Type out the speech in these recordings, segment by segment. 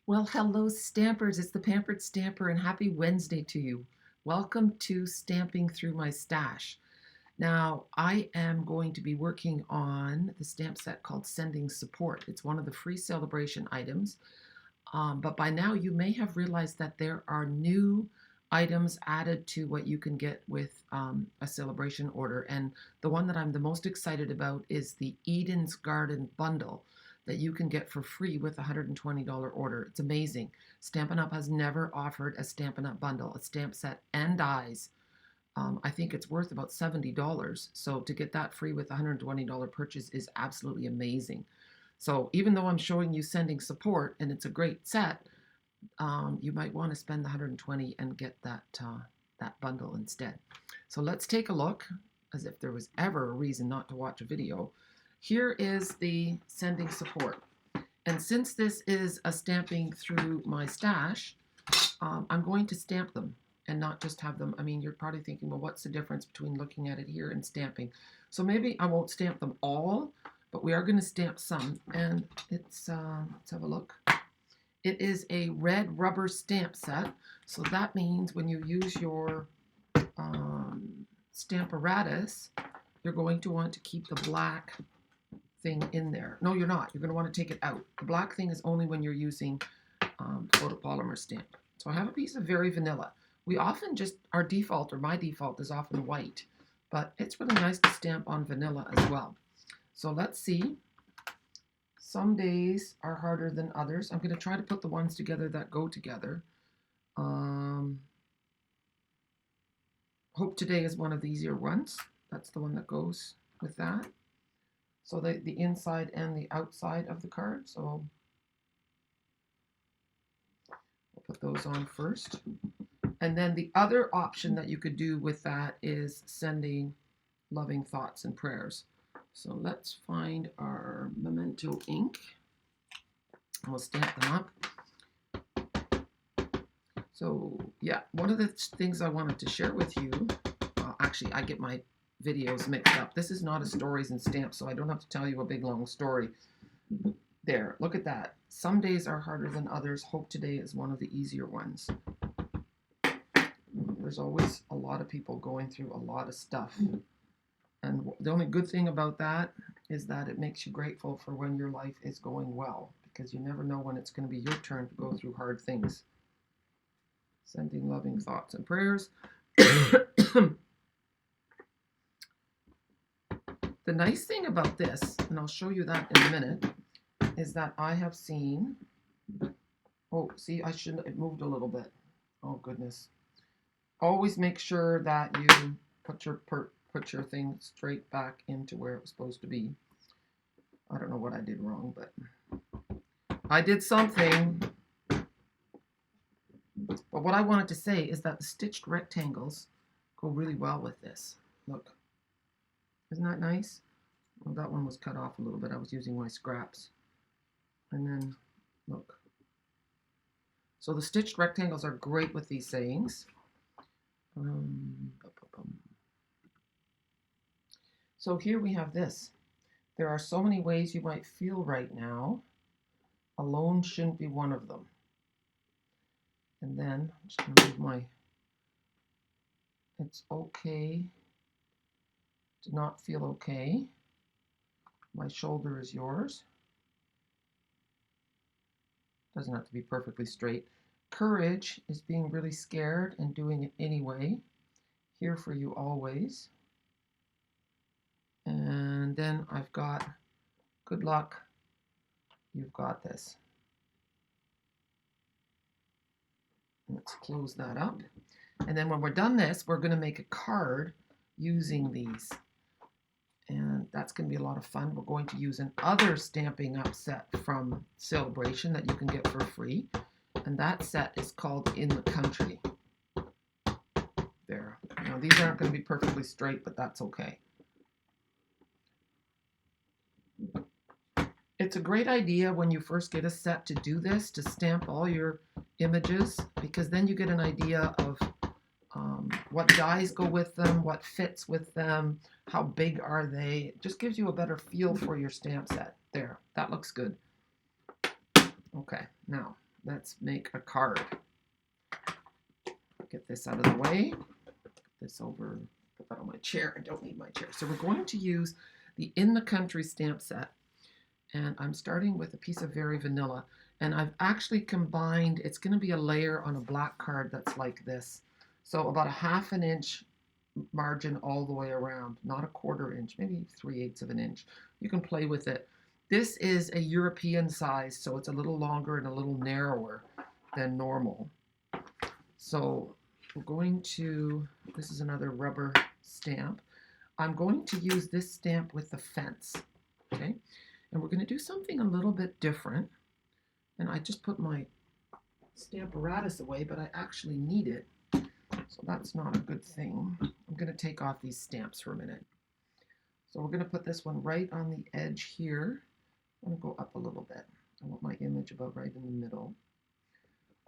Well, hello, Stampers. It's the Pampered Stamper, and happy Wednesday to you. Welcome to Stamping Through My Stash. Now, I am going to be working on the stamp set called Sending Support. It's one of the free celebration items, but by now you may have realized that there are new items added to what you can get with a celebration order. And the one that I'm the most excited about is the Eden's Garden bundle that you can get for free with a $120 order. It's amazing. Stampin' Up! Has never offered a Stampin' Up! Bundle, a stamp set and dies. I think it's worth about $70. So to get that free with a $120 purchase is absolutely amazing. So even though I'm showing you Sending Support and it's a great set, you might want to spend the 120 and get that bundle instead. So let's take a look, as if there was ever a reason not to watch a video. Here is the Sending Support. And since this is a stamping through my stash, I'm going to stamp them and not just have them. I mean, you're probably thinking, well, what's the difference between looking at it here and stamping? So maybe I won't stamp them all, but we are going to stamp some. And it's, let's have a look. It is a red rubber stamp set. So that means when you use your Stamparatus, you're going to want to keep the black thing in there. No, you're not. You're going to want to take it out. The black thing is only when you're using photopolymer stamp. So I have a piece of Very Vanilla. We often just, our default, or my default, is often white, but it's really nice to stamp on vanilla as well. So let's see. Some days are harder than others. I'm going to try to put the ones together that go together. Hope today is one of the easier ones. That's the one that goes with that. So the inside and the outside of the card. So we'll put those on first. And then the other option that you could do with that is sending loving thoughts and prayers. So let's find our Memento ink. We'll stamp them up. So yeah, one of the things I wanted to share with you, actually I get my videos mixed up. This is not a stories and stamps, so I don't have to tell you a big long story. There, look at that. Some days are harder than others. Hope today is one of the easier ones. There's always a lot of people going through a lot of stuff. And the only good thing about that is that it makes you grateful for when your life is going well, because you never know when it's going to be your turn to go through hard things. Sending loving thoughts and prayers. The nice thing about this, and I'll show you that in a minute, is that I have seen, oh, see, it moved a little bit. Oh, goodness. Always make sure that you put your thing straight back into where it was supposed to be. I don't know what I did wrong, but I did something. But what I wanted to say is that the stitched rectangles go really well with this. Look. Isn't that nice? Well, that one was cut off a little bit. I was using my scraps. And then, look. So the stitched rectangles are great with these sayings. So here we have this. There are so many ways you might feel right now. Alone shouldn't be one of them. And then, I'm just going to move it's okay to not feel okay. My shoulder is yours. Doesn't have to be perfectly straight. Courage is being really scared and doing it anyway. Here for you always. And then I've got good luck. You've got this. Let's close that up. And then when we're done this, we're going to make a card using these. And that's going to be a lot of fun. We're going to use another Stamping Up set from Celebration that you can get for free. And that set is called In the Country. There. Now these aren't going to be perfectly straight, but that's okay. It's a great idea when you first get a set to do this, to stamp all your images, because then you get an idea of what dies go with them, what fits with them, how big are they. It just gives you a better feel for your stamp set. There, that looks good. Okay, now let's make a card. Get this out of the way. Put this over, put that on my chair. I don't need my chair. So we're going to use the In the Country stamp set. And I'm starting with a piece of Very Vanilla. And I've actually combined, it's going to be a layer on a black card that's like this. So about a 1/2 inch margin all the way around, not a 1/4 inch, maybe 3/8 of an inch. You can play with it. This is a European size, so it's a little longer and a little narrower than normal. So we're going to, this is another rubber stamp. I'm going to use this stamp with the fence, okay? And we're going to do something a little bit different. And I just put my Stamparatus away, but I actually need it. So that's not a good thing. I'm going to take off these stamps for a minute. So we're going to put this one right on the edge here. I'm going to go up a little bit. I want my image about right in the middle.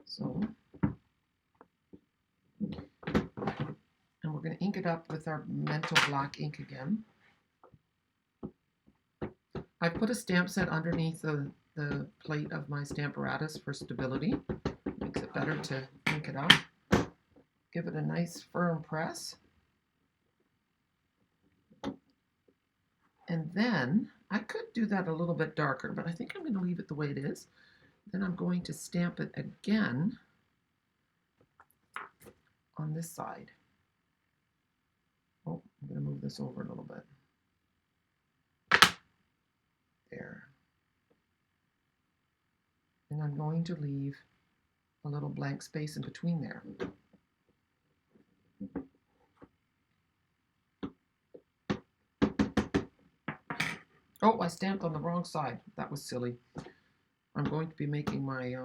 So, and we're going to ink it up with our Mental Black ink again. I put a stamp set underneath the plate of my Stamparatus for stability. Makes it better to ink it up. Give it a nice firm press. And then I could do that a little bit darker, but I think I'm going to leave it the way it is. Then I'm going to stamp it again on this side. Oh, I'm going to move this over a little bit. There. And I'm going to leave a little blank space in between there. Oh, I stamped on the wrong side. That was silly. I'm going to be making my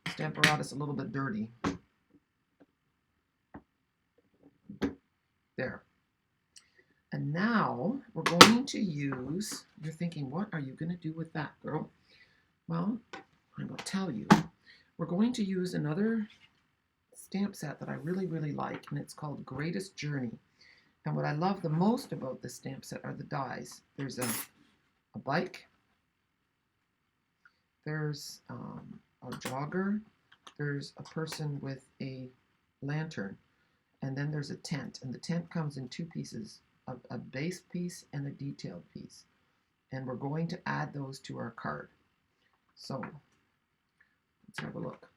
Stamparatus a little bit dirty. There. And now we're going to use, you're thinking, what are you going to do with that, girl? Well, I'm going to tell you. We're going to use another stamp set that I really, really like, and it's called Greatest Journey. And what I love the most about this stamp set are the dies. There's a bike, there's a jogger, there's a person with a lantern, and then there's a tent. And the tent comes in 2 pieces, a base piece and a detailed piece. And we're going to add those to our card. So let's have a look.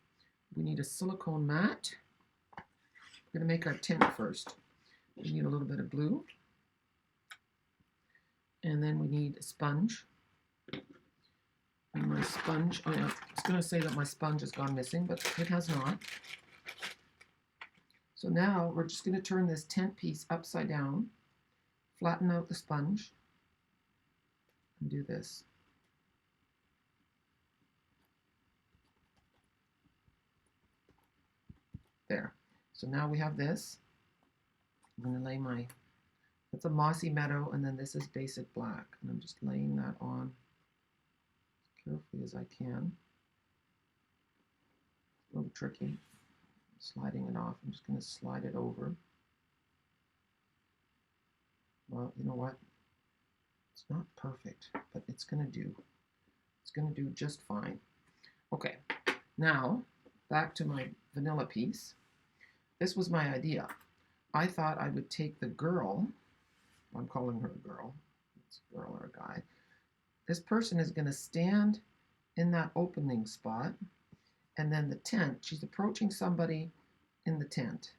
We need a silicone mat. We're going to make our tent first. We need a little bit of glue. And then we need a sponge. And my sponge, oh yeah, I was going to say that my sponge has gone missing, but it has not. So now we're just going to turn this tent piece upside down, flatten out the sponge, and do this. There. So now we have this. I'm going to lay my, that's a mossy meadow, and then this is basic black. And I'm just laying that on as carefully as I can. A little tricky. Sliding it off. I'm just going to slide it over. Well, you know what? It's not perfect, but it's going to do. It's going to do just fine. Okay, now back to my vanilla piece. This was my idea. I thought I would take the girl, I'm calling her a girl, it's a girl or a guy. This person is going to stand in that opening spot, and then the tent, she's approaching somebody in the tent.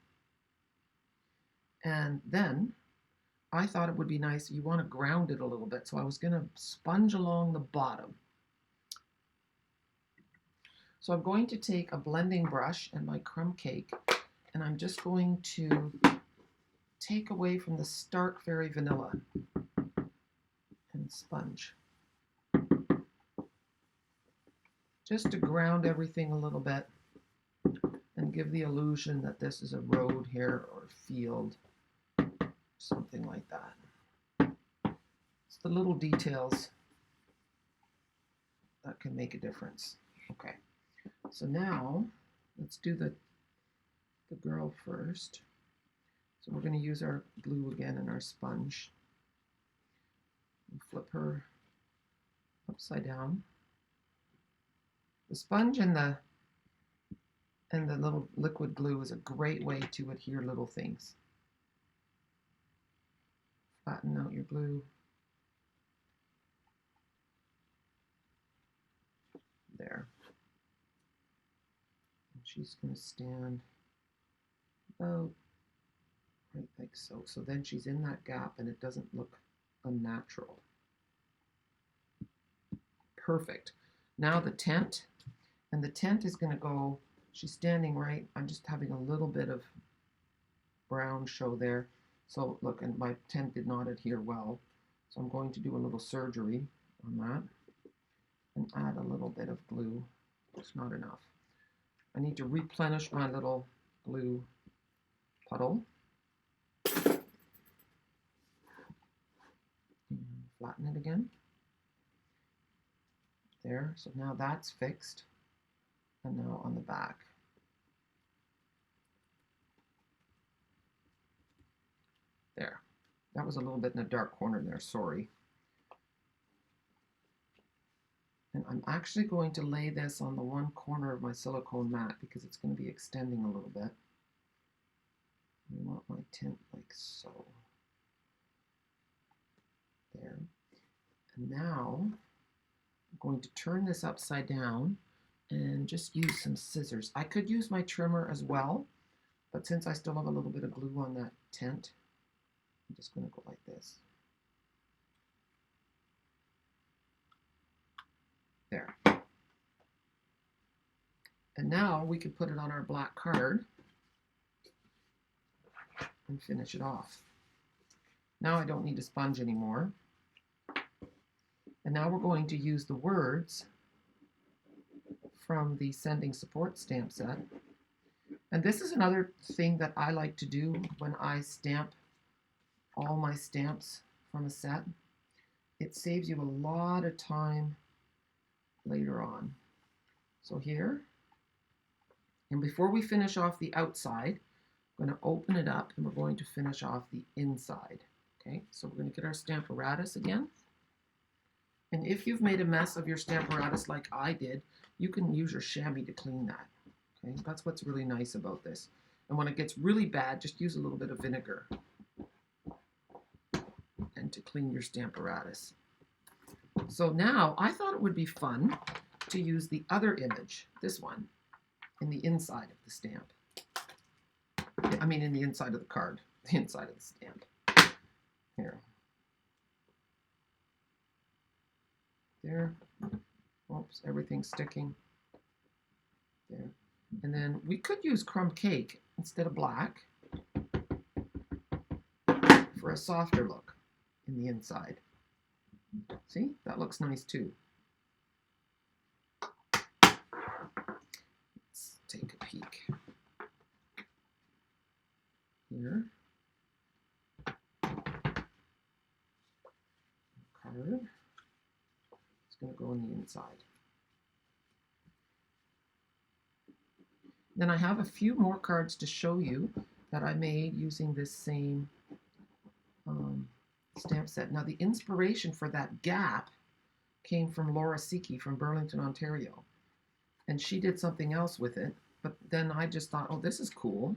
And then I thought it would be nice, you want to ground it a little bit, so I was going to sponge along the bottom. So I'm going to take a blending brush and my crumb cake, and I'm just going to take away from the stark Very Vanilla and sponge. Just to ground everything a little bit and give the illusion that this is a road here or field, something like that. It's the little details that can make a difference. Okay, so now let's do the girl first. So we're going to use our glue again and our sponge. And flip her upside down. The sponge and the little liquid glue is a great way to adhere little things. Flatten out your glue. There. And she's going to stand about right like so. So then she's in that gap and it doesn't look unnatural. Perfect. Now the tent, and the tent is going to go, she's standing right, I'm just having a little bit of brown show there. So look, and my tent did not adhere well. So I'm going to do a little surgery on that and add a little bit of glue. It's not enough. I need to replenish my little glue puddle. And flatten it again. There, so now that's fixed. And now on the back. There. That was a little bit in a dark corner there, sorry. And I'm actually going to lay this on the one corner of my silicone mat because it's going to be extending a little bit. I want my tint like so. There. And now I'm going to turn this upside down and just use some scissors. I could use my trimmer as well, but since I still have a little bit of glue on that tent, I'm just going to go like this. There. And now we can put it on our black card and finish it off. Now I don't need a sponge anymore. And now we're going to use the words from the Sending Support stamp set. And this is another thing that I like to do when I stamp all my stamps from a set. It saves you a lot of time later on. So here, and before we finish off the outside, I'm going to open it up and we're going to finish off the inside. Okay, so we're going to get our Stamparatus again. And if you've made a mess of your Stamparatus like I did, you can use your chamois to clean that. Okay, that's what's really nice about this. And when it gets really bad, just use a little bit of vinegar and to clean your Stamparatus. So now I thought it would be fun to use the other image, this one, in the inside of the stamp. I mean in the inside of the card, the inside of the stamp. Here. There. Oops, everything's sticking. There. And then we could use crumb cake instead of black for a softer look in the inside. See, that looks nice too. Let's take a peek. Here. Card. It's going to go on the inside. Then I have a few more cards to show you that I made using this same stamp set. Now the inspiration for that gap came from Laura Siki from Burlington, Ontario. And she did something else with it, but then I just thought, oh, this is cool.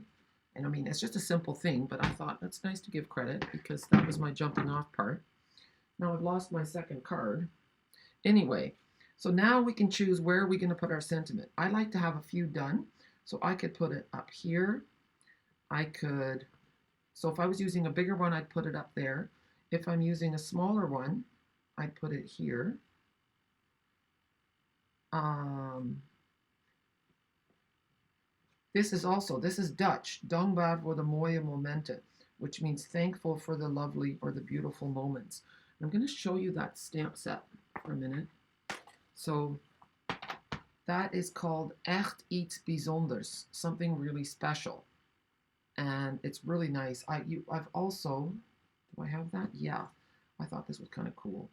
And I mean, it's just a simple thing, but I thought that's nice to give credit because that was my jumping off part. Now I've lost my second card. Anyway, so now we can choose where are we going to put our sentiment. I like to have a few done, so I could put it up here. So if I was using a bigger one, I'd put it up there. If I'm using a smaller one, I'd put it here. This is Dutch, dankbaar voor de mooie momenten, which means thankful for the lovely or the beautiful moments. I'm going to show you that stamp set for a minute. So that is called Echt iets bijzonders, something really special. And it's really nice. I've also, do I have that? Yeah, I thought this was kind of cool.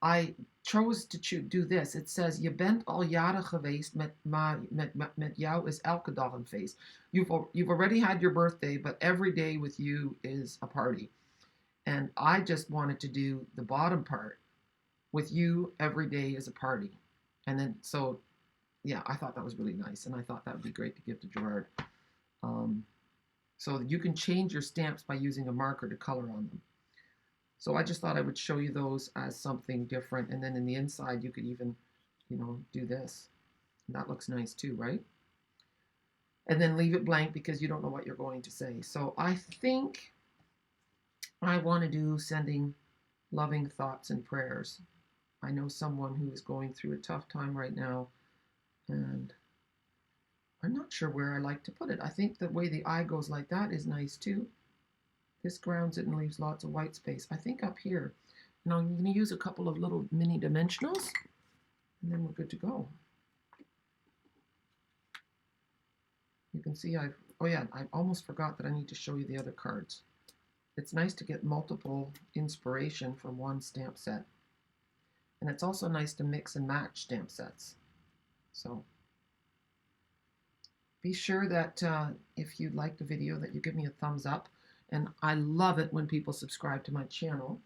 I chose to do this. It says, je bent al jaren geweest, met jou is elke dag een feest. You've already had your birthday, but every day with you is a party. And I just wanted to do the bottom part. With you, every day is a party. And then, so yeah, I thought that was really nice, and I thought that would be great to give to Gerard. Um, so you can change your stamps by using a marker to color on them. So I just thought I would show you those as something different. And then in the inside, you could even, do this. And that looks nice too, right? And then leave it blank because you don't know what you're going to say. So I think I want to do sending loving thoughts and prayers. I know someone who is going through a tough time right now, and I'm not sure where I like to put it. I think the way the eye goes like that is nice too. This grounds it and leaves lots of white space. I think up here. Now I'm going to use a couple of little mini dimensionals, and then we're good to go. You can see I almost forgot that I need to show you the other cards. It's nice to get multiple inspiration from one stamp set. And it's also nice to mix and match stamp sets. So be sure that if you like the video that you give me a thumbs up. And I love it when people subscribe to my channel.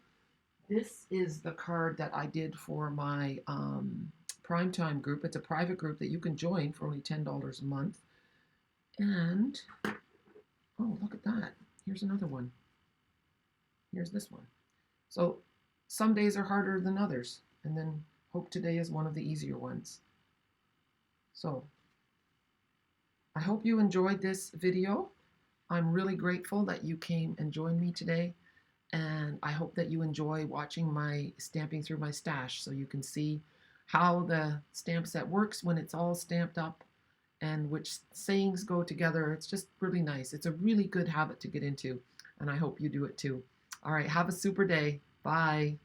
This is the card that I did for my primetime group. It's a private group that you can join for only $10 a month. And, oh, look at that. Here's another one. Here's this one. So some days are harder than others. And then hope today is one of the easier ones. So I hope you enjoyed this video. I'm really grateful that you came and joined me today. And I hope that you enjoy watching my Stamping Through My Stash so you can see how the stamp set works when it's all stamped up and which sayings go together. It's just really nice. It's a really good habit to get into, and I hope you do it too. All right, have a super day. Bye.